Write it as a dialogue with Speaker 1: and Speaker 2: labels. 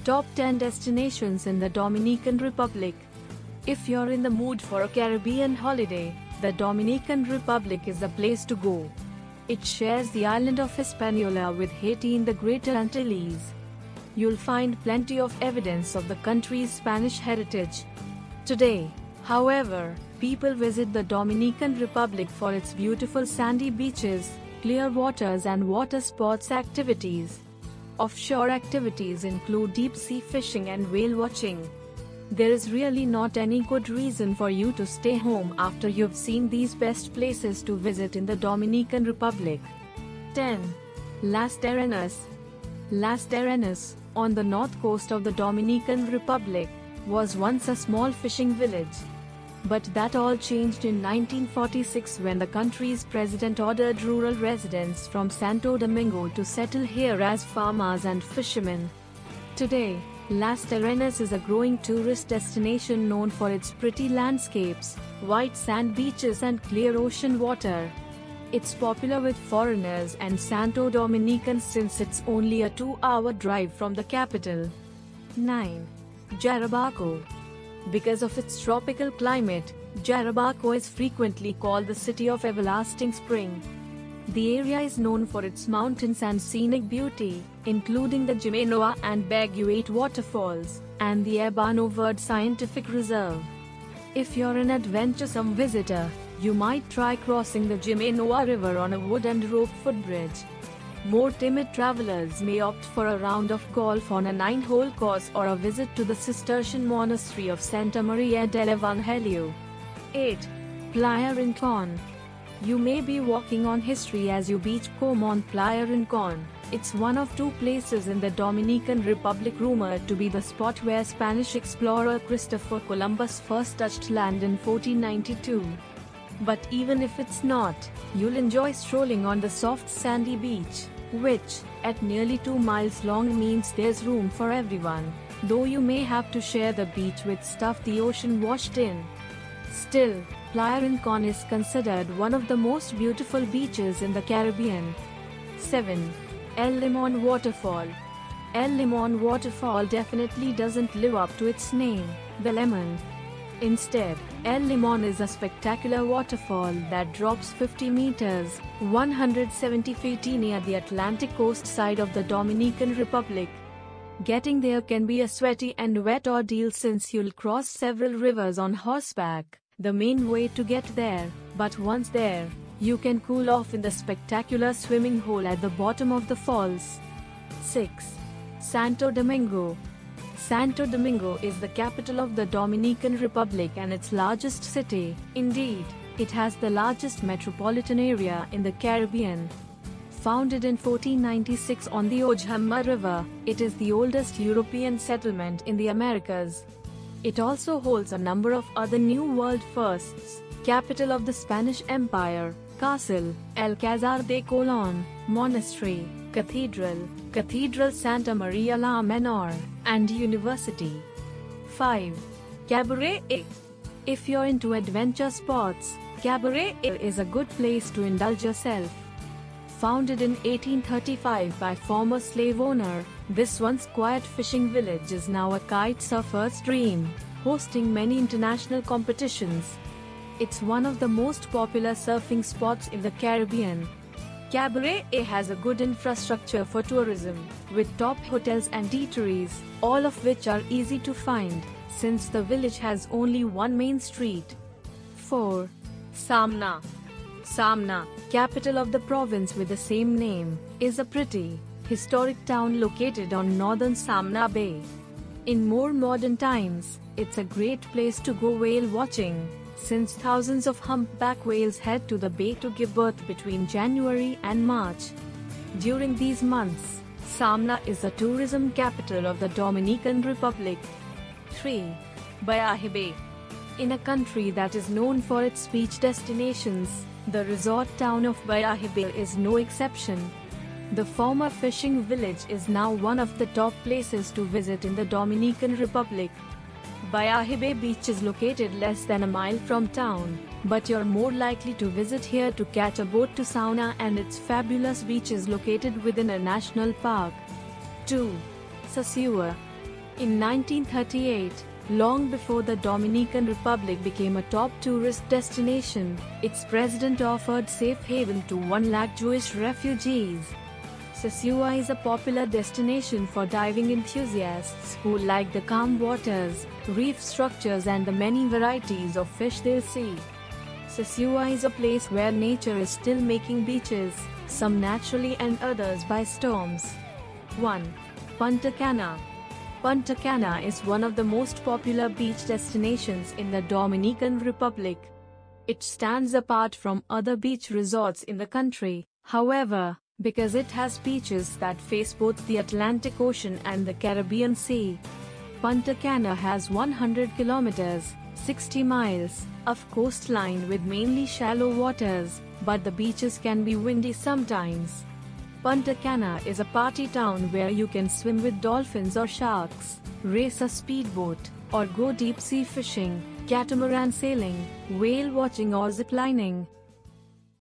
Speaker 1: Top 10 destinations in the Dominican Republic. If you're in the mood for a Caribbean holiday, the Dominican Republic is the place to go. It shares the island of Hispaniola with Haiti in the Greater Antilles. You'll find plenty of evidence of the country's Spanish heritage. Today, however, people visit the Dominican Republic for its beautiful sandy beaches, clear waters and water sports activities. Offshore activities include deep-sea fishing and whale watching. There is really not any good reason for you to stay home after you've seen these best places to visit in the Dominican Republic. 10. Las Terrenas. Las Terrenas, on the north coast of the Dominican Republic, was once a small fishing village. But that all changed in 1946 when the country's president ordered rural residents from Santo Domingo to settle here as farmers and fishermen. Today, Las Terrenas is a growing tourist destination known for its pretty landscapes, white sand beaches and clear ocean water. It's popular with foreigners and Santo Dominicans since it's only a 2-hour drive from the capital. 9. Jarabacoa. Because of its tropical climate, Jarabacoa is frequently called the City of Everlasting Spring. The area is known for its mountains and scenic beauty, including the Jimenoa and Baguette waterfalls, and the Ebano Verde Scientific Reserve. If you're an adventuresome visitor, you might try crossing the Jimenoa River on a wooden rope footbridge. More timid travelers may opt for a round of golf on a 9-hole course or a visit to the Cistercian monastery of Santa Maria del Evangelio. 8. Playa Rincon. You may be walking on history as you beachcomb on Playa Rincon. It's one of 2 places in the Dominican Republic rumored to be the spot where Spanish explorer Christopher Columbus first touched land in 1492. But even if it's not, you'll enjoy strolling on the soft sandy beach, which, at nearly 2 miles long, means there's room for everyone, though you may have to share the beach with stuff the ocean washed in. Still, Playa Rincon is considered one of the most beautiful beaches in the Caribbean. 7. El Limon Waterfall. El Limon Waterfall definitely doesn't live up to its name, the lemon. Instead, El Limon is a spectacular waterfall that drops 50 meters, 170 feet near the Atlantic coast side of the Dominican Republic. Getting there can be a sweaty and wet ordeal since you'll cross several rivers on horseback, the main way to get there, but once there, you can cool off in the spectacular swimming hole at the bottom of the falls. 6. Santo Domingo. Santo Domingo is the capital of the Dominican Republic and its largest city. Indeed, it has the largest metropolitan area in the Caribbean. Founded in 1496 on the Ojama River, it is the oldest European settlement in the Americas. It also holds a number of other New World firsts: capital of the Spanish Empire, castle, Alcázar de Colón, monastery, Cathedral Santa Maria la Menor, and university. 5. Cabaret. If you're into adventure sports, Cabaret is a good place to indulge yourself. Founded in 1835 by former slave owner, this once quiet fishing village is now a kite surfer's dream, hosting many international competitions. It's one of the most popular surfing spots in the Caribbean. Cabaret has a good infrastructure for tourism, with top hotels and eateries, all of which are easy to find, since the village has only one main street. 4. Samna. Samna, capital of the province with the same name, is a pretty, historic town located on northern Samna Bay. In more modern times, it's a great place to go whale watching, since thousands of humpback whales head to the bay to give birth between January and March. During these months, Samna is the tourism capital of the Dominican Republic. 3. Bayahibe. In a country that is known for its beach destinations, the resort town of Bayahibe is no exception. The former fishing village is now one of the top places to visit in the Dominican Republic. Bayahibe Beach is located less than a mile from town, but you're more likely to visit here to catch a boat to Sauna and its fabulous beaches located within a national park. 2. Sosúa. In 1938, long before the Dominican Republic became a top tourist destination, its president offered safe haven to 1 lakh Jewish refugees. Sosúa is a popular destination for diving enthusiasts who like the calm waters, reef structures and the many varieties of fish they'll see. Sosúa is a place where nature is still making beaches, some naturally and others by storms. 1. Punta Cana. Punta Cana is one of the most popular beach destinations in the Dominican Republic. It stands apart from other beach resorts in the country, however, because it has beaches that face both the Atlantic Ocean and the Caribbean Sea. Punta Cana has 100 kilometers, 60 miles, of coastline with mainly shallow waters, but the beaches can be windy sometimes. Punta Cana is a party town where you can swim with dolphins or sharks, race a speedboat, or go deep-sea fishing, catamaran sailing, whale watching or ziplining.